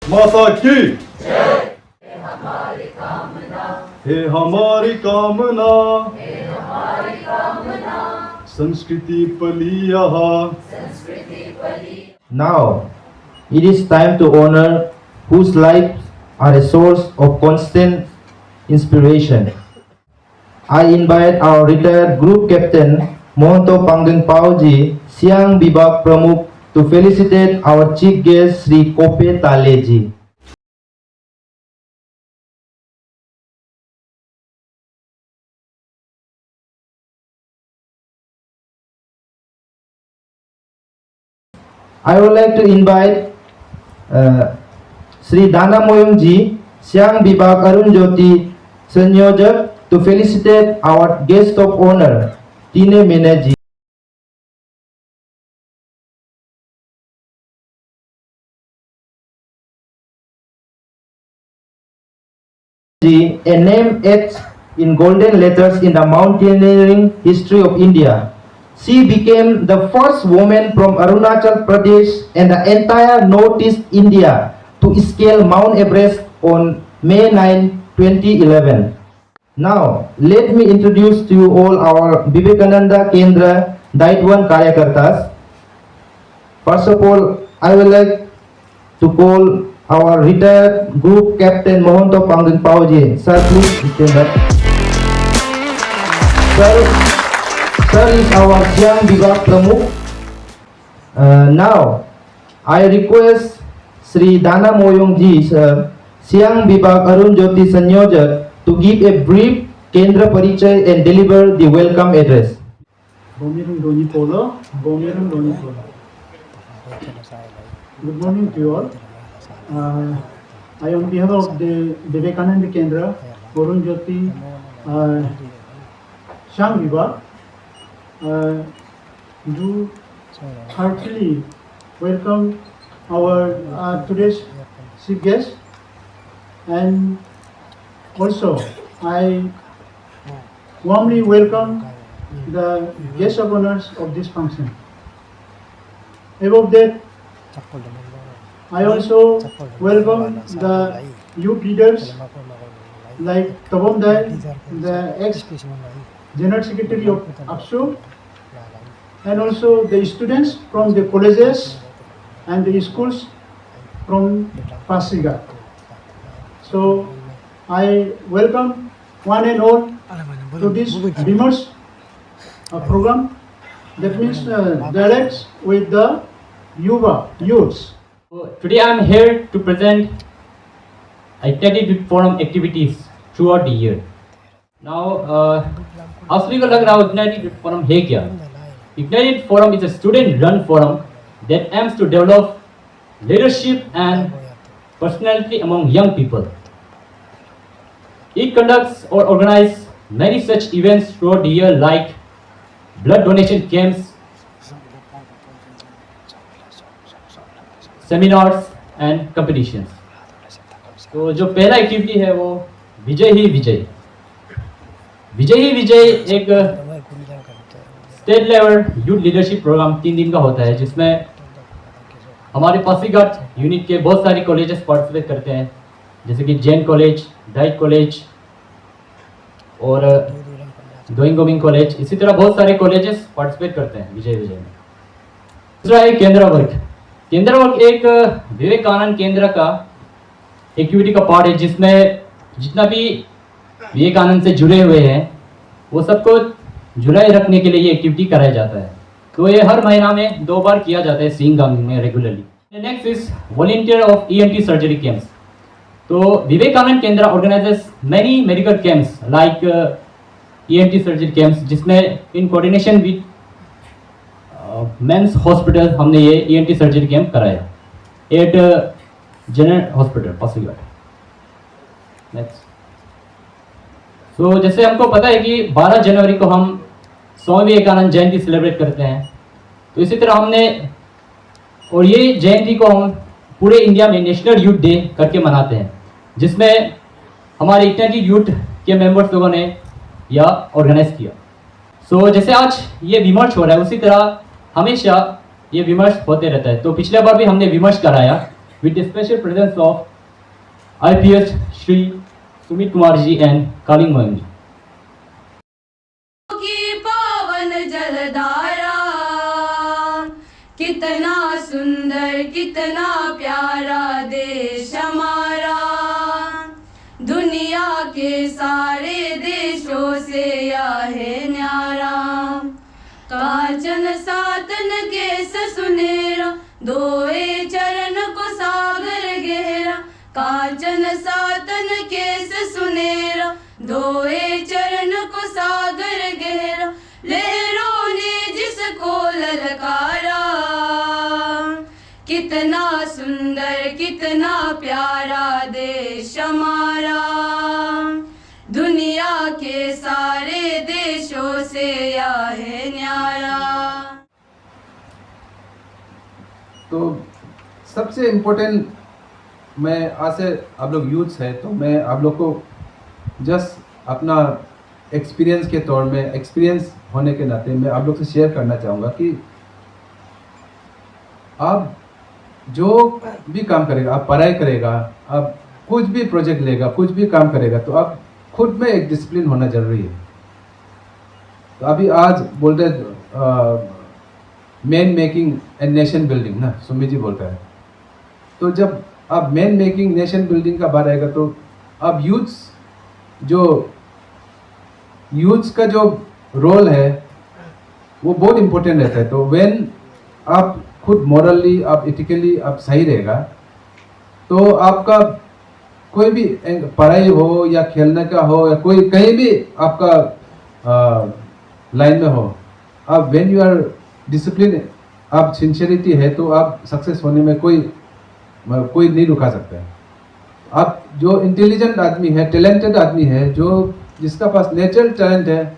माता की हे हमारी कामना संस्कृति पली यहाँ. Now, it is time to honor whose lives are a source of constant inspiration. I invite our retired group captain Mohanto Pangeng Pauji, Siang Bibak Pramukh, to felicitate our chief guest Sri Kope Taleji. I would like to invite Sri Dana Moyung Ji, Siang Bibak Arun Jyoti Sanyojak, to felicitate our guest of honor, Tine Menaji. A name etched in golden letters in the mountaineering history of India. She became the first woman from Arunachal Pradesh and the entire Northeast India to scale Mount Everest on May 9, 2011. Now, let me introduce to you all our Vivekananda Kendra Daitwan Karyakartas. First of all, I would like to call our retired group captain Mohanto Pangeng Pauji. Sir, please stand up. Sir is our Siang Bibak Pramukh. Now, I request Sri Dana Moyung Ji, sir, Siang Bibak Arun Jyoti Sanyojak, to give a brief Kendra Parichay and deliver the welcome address. Good morning to you all. I, on behalf of the Vivekananda Kendra, Arun Jyoti, Siang Bibak, do heartily welcome our today's chief guest, and also I warmly welcome the guest of honors of this function. Above that, I also welcome the youth leaders like Tabon Dai, the ex-General Secretary of APSU, and also the students from the colleges and the schools from Pasigat. So I welcome one and all to this Vimers program, that means dialects with the Yuva, youths. Today I am here to present Ignited Forum activities throughout the year. Now, आप सभी को लग रहा हो Ignited Forum है क्या? Ignited Forum is a student-run forum that aims to develop leadership and personality among young people. It conducts or organizes many such events throughout the year like blood donation camps, seminars and competitions. तो जो पहला activity है वो विजय ही विजय. विजय ही विजय एक state level youth leadership programme 3 दिन का होता है, जिसमें हमारे पासीघाट यूनिट के बहुत सारे कॉलेजेस पार्टिसिपेट करते हैं, जैसे कि जैन कॉलेज, डाइट कॉलेज और डोइंगोमिंग कॉलेज. इसी तरह बहुत सारे कॉलेजेस पार्टिसिपेट करते हैं विजय विजय में. दूसरा है केंद्र वर्ग. केंद्र वर्ग एक विवेकानंद केंद्र का एक्टिविटी का पार्ट है, जिसमें जितना भी विवेकानंद से जुड़े हुए हैं वो सबको जुड़ाए रखने के लिए ये एक्टिविटी कराया जाता है. तो ये हर महीना में 2 बार किया जाता है सिंगांग में regularly. Next is volunteer of ENT surgery camps. तो Vivekananda Kendra organises many medical camps like ENT surgery camps, जिसमें in coordination with men's hospital हमने ये ईएनटी सर्जरी कैंप कराया at general hospital Pasighat. Next. So जैसे हमको पता है कि 12 जनवरी को हम स्वामी विवेकानंद जयंती सेलिब्रेट करते हैं, तो इसी तरह हमने और ये जयंती को हम पूरे इंडिया में नेशनल यूथ डे करके मनाते हैं, जिसमें हमारे इग्नाइटेड यूथ के मेंबर्स लोगों ने यह ऑर्गेनाइज किया. सो जैसे आज ये विमर्श हो रहा है, उसी तरह हमेशा ये विमर्श होते रहता है. तो पिछले बार भी हमने विमर्श कराया, with the special presence of IPS Shri Sumit Kumar ji and Kaling Mohan ji. की पावन जलधारा, कितना सुंदर कितना प्यारा देश हमारा, दुनिया के सारे देशों से यह है न्यारा। कांचन सातन केस सुनेरा, दोए चरण को सागर गहरा। कांचन सातन केस सुनेरा, दोए चरण को सागर गहरा। लहरों ने जिसको ललकारा, कितना सुंदर कितना प्यारा देश हमारा, दुनिया के सारे देशों से यह है न्यारा। तो सबसे इम्पोर्टेंट, मैं आज से आप लोग यूथ्स है तो मैं आप लोग को जस्ट अपना एक्सपीरियंस के तौर में, एक्सपीरियंस होने के नाते मैं आप लोग से शेयर करना चाहूँगा कि आप जो भी काम करेगा, आप पढ़ाई करेगा, आप कुछ भी प्रोजेक्ट लेगा, कुछ भी काम करेगा, तो आप खुद में एक डिसिप्लिन होना जरूरी है। तो अभी आज बोलते man making and nation building ना, सुमित जी बोलता है। तो जब आप मैन मेकिंग नेशन बिल्डिंग का बात आएगा तो अब यूथ्स का जो रोल है वो बहुत इम्पोर्टेंट रहता है। तो व्हेन आप खुद मॉरली, आप इथिकली आप सही रहेगा, तो आपका कोई भी पढ़ाई हो या खेलने का हो या कोई कहीं भी आपका लाइन में हो, आप व्हेन यू आर डिसिप्लिन, आप सिंसियरिटी है, तो आप सक्सेस होने में कोई नहीं रुका सकता है। आप जो इंटेलिजेंट आदमी है, टैलेंटेड आदमी है, जो जिसका पास नेचुरल टैलेंट है,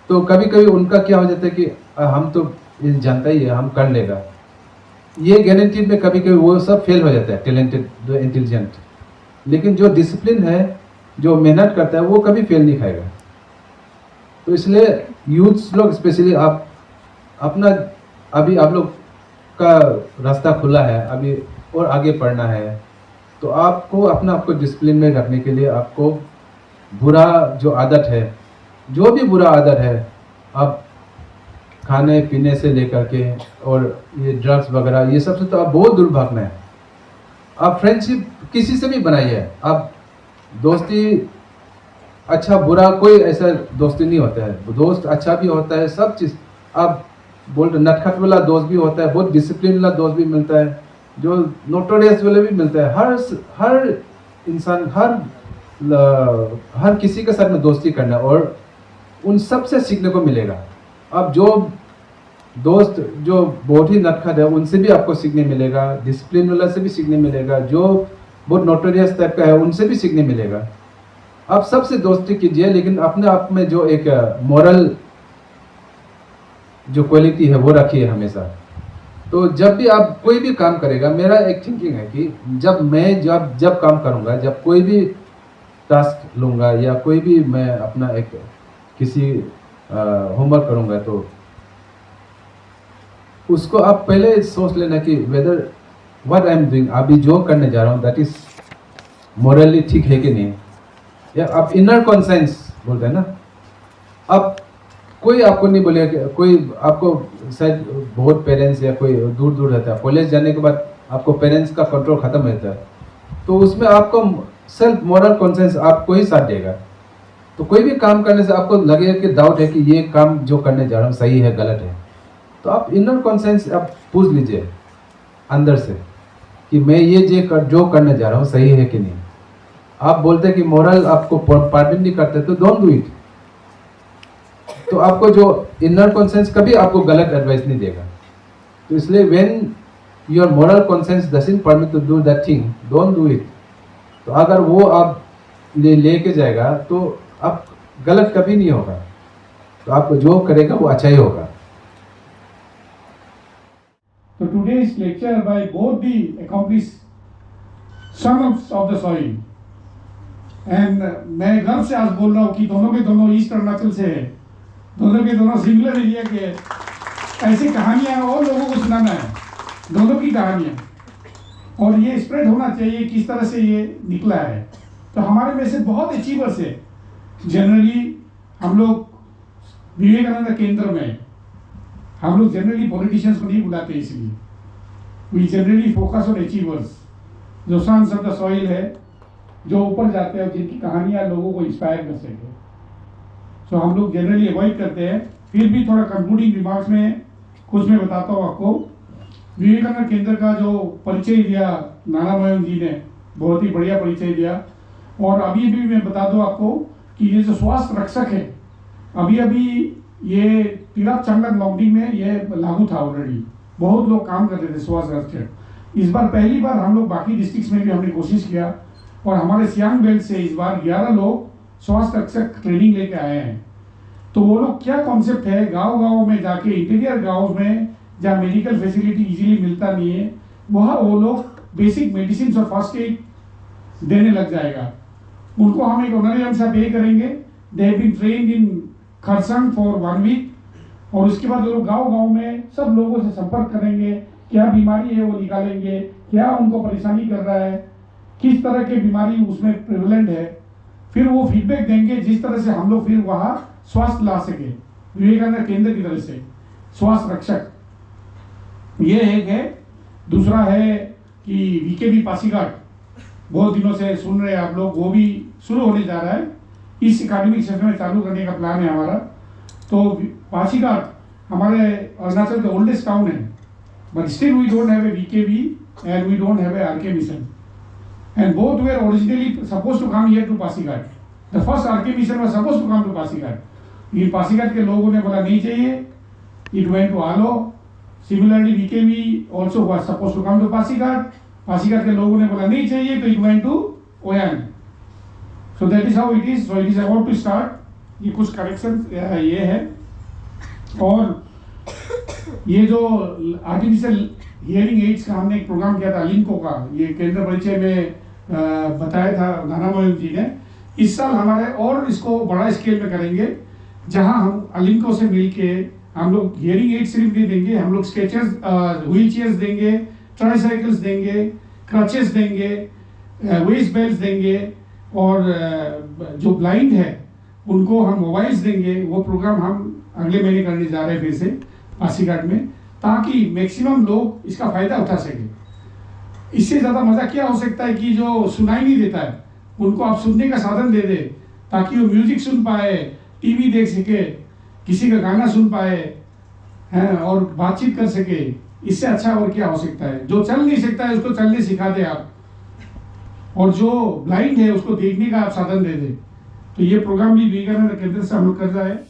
तो कभी कभी उनका क्या हो जाता है कि हम तो जानता ही है, हम कर लेगा, ये गारंटीड में कभी कभी वो सब फेल हो जाता है, टैलेंटेड जो इंटेलिजेंट। लेकिन जो डिसिप्लिन है, जो मेहनत करता है, वो कभी फेल नहीं खाएगा। तो इसलिए यूथ्स लोग स्पेशली आप अपना, अभी आप लोग का रास्ता खुला है, अभी और आगे पढ़ना है, तो आपको अपना आपको डिसिप्लिन में रखने के लिए आपको बुरा जो आदत है, जो भी बुरा आदत है, आप खाने पीने से लेकर के और ये ड्रग्स वगैरह, ये सब से तो आप बहुत दूर भागना है। आप फ्रेंडशिप किसी से भी बनाइए, आप दोस्ती, अच्छा बुरा कोई ऐसा दोस्ती नहीं होता है, दोस्त अच्छा भी होता है, सब चीज़ आप बोल रहे, नटखट वाला दोस्त भी होता है, बहुत डिसिप्लिन वाला दोस्त भी मिलता है, जो नोटोरियस वाले भी मिलता है। हर इंसान, हर किसी के साथ में दोस्ती करना और उन सब से सीखने को मिलेगा। अब जो दोस्त जो बहुत ही नटखट है, उनसे भी आपको सीखने मिलेगा, डिसिप्लिन वाला से भी सीखने मिलेगा, जो बहुत नोटोरियस टाइप का है उनसे भी सीखने मिलेगा। आप सबसे दोस्ती कीजिए, लेकिन अपने आप में जो एक मॉरल जो क्वालिटी है वो रखिए हमेशा। तो जब भी आप कोई भी काम करेगा, मेरा एक थिंकिंग है कि जब काम करूंगा, जब कोई भी टास्क लूँगा या कोई भी मैं अपना एक किसी होमवर्क करूँगा, तो उसको आप पहले सोच लेना कि whether what I am doing, अभी जो करने जा रहा हूँ दैट इज मॉरली ठीक है कि नहीं। या आप इनर कॉन्सेंस बोलते हैं ना, अब कोई आपको नहीं बोलेगा, कोई आपको शायद बहुत पेरेंट्स या कोई दूर दूर रहता है, कॉलेज जाने के बाद आपको पेरेंट्स का कंट्रोल खत्म रहता है, तो उसमें आपको सेल्फ मॉरल कॉन्सेंस आपको ही साथ देगा। तो कोई भी काम करने से आपको लगेगा कि डाउट है कि ये काम जो करने जा रहा हूँ सही है गलत है, तो आप इनर कॉन्सेंस आप पूछ लीजिए अंदर से कि मैं ये जो करने जा रहा हूँ सही है कि नहीं। आप बोलते हैं कि मोरल आपको परमिट नहीं करते, तो डोंट डू इट। तो आपको जो इनर कॉन्सेंस कभी आपको गलत एडवाइस नहीं देगा। तो इसलिए when your moral conscience doesn't permit to do that thing, don't do it. तो अगर वो आप लेके जाएगा तो आप गलत कभी नहीं होगा, तो आप जो करेगा वो अच्छा ही होगा। So today's lecture by both the accomplished sons of the soil, and मैं गर्व से आज बोल रहा हूँ कि दोनों के दोनों ईस्ट अरुणाचल से है, दोनों के दोनों सिमिलर एरिया के हैं। ऐसी कहानियाँ और लोगों को सुनाना है, दोनों की कहानियाँ। और ये स्प्रेड होना चाहिए किस तरह से ये निकला है। तो हमारे में से बहुत अचीवर्स है। जनरली हम लोग विवेकानंद केंद्र में हम लोग जनरली पॉलिटिशियंस को नहीं बुलाते, इसलिए we generally focus on achievers, जो सन्स ऑफ द सॉइल है, जो ऊपर जाते हैं, जिनकी कहानियाँ लोगों को इंस्पायर कर सके। सो हम लोग जनरली अवॉइड करते हैं। फिर भी थोड़ा कंक्लूडिंग रिमार्क्स में कुछ मैं बताता हूँ आपको। विवेकानंद केंद्र का जो परिचय दिया नाना मोहन जी ने, बहुत ही बढ़िया परिचय दिया। और अभी भी मैं बता दूँ आपको कि ये जो स्वास्थ्य रक्षक है, अभी ये तिलक चंगलक लॉन्गडिंग में ये लागू था ऑलरेडी, बहुत लोग काम करते थे स्वास्थ्य रक्षक। इस बार पहली बार हम लोग बाकी डिस्ट्रिक्ट्स में भी हमने कोशिश किया और हमारे सियांग बेल्ट से इस बार 11 लोग स्वास्थ्य रक्षक ट्रेनिंग लेके आए हैं। तो वो लोग क्या कॉन्सेप्ट है, गांव-गांव में जाके, इंटीरियर गांव में जहाँ मेडिकल फैसिलिटी इजीली मिलता नहीं है, वहाँ वो लोग बेसिक मेडिसिन और फर्स्ट एड देने लग जाएगा। उनको हम एक ऑनरेरियम सा पे करेंगे। They have been trained in Kharsang for 1 week और उसके बाद वो लोग गांव-गांव में सब लोगों से संपर्क करेंगे, क्या बीमारी है वो निकालेंगे, क्या उनको परेशानी कर रहा है, किस तरह की बीमारी उसमें प्रेवलेंट है, फिर वो फीडबैक देंगे, जिस तरह से हम लोग फिर वहाँ स्वास्थ्य ला सके विवेकानंद केंद्र की तरफ से स्वास्थ्य रक्षक। ये एक है। दूसरा है कि वीकेबी पासीघाट, बहुत दिनों से सुन रहे हैं आप लोग, वो भी शुरू होने जा रहा है। इस एकेडमिक सेशन में चालू करने का प्लान है हमारा। तो पासीघाट हमारे अरुणाचल का ओल्डेस्ट टाउन है, but still we don't have a VKV and we don't have a RK mission, and both were originally supposed to come here to Pasighat. The first RK mission was supposed to come to Pasighat. लेकिन पासीघाट के लोगों ने बोला नहीं चाहिए, it went to Alo. Similarly, VKB also was supposed to come to Pasighat. Pasighat के लोगों ने बोला नहीं चाहिए, तो it went to Oyan. So that is how it is. So it is about to start. ये कुछ करेक्शन ये है। और ये जो आर्टिफिशियल हियरिंग एड्स का हमने एक प्रोग्राम किया था अलिंको का, ये केंद्र परिचय में बताया था नाना मोहन जी ने। इस साल हमारे और इसको बड़ा स्केल में करेंगे, जहां हम अलिंको से मिलके हम लोग हियरिंग एड सिर्फ नहीं देंगे, हम लोग स्ट्रेचर्स, व्हील चेयर्स देंगे, ट्राईसाइकिल्स देंगे, क्रचेस देंगे, वेस्ट बेल्ट देंगे, और जो ब्लाइंड है उनको हम मोबाइल्स देंगे। वो प्रोग्राम हम अगले महीने करने जा रहे हैं फिर से पासीघाट में, ताकि मैक्सिमम लोग इसका फायदा उठा सकें। इससे ज़्यादा मज़ा क्या हो सकता है कि जो सुनाई नहीं देता है उनको आप सुनने का साधन दे दे, ताकि वो म्यूजिक सुन पाए, टीवी देख सके, किसी का गाना सुन पाए हैं और बातचीत कर सके। इससे अच्छा और क्या हो सकता है। जो चल नहीं सकता है उसको चलने सिखा दे आप, और जो ब्लाइंड है उसको देखने का आप साधन दे दे। तो ये प्रोग्राम भी विवेकानंद केंद्र से हम लोग कर रहा है।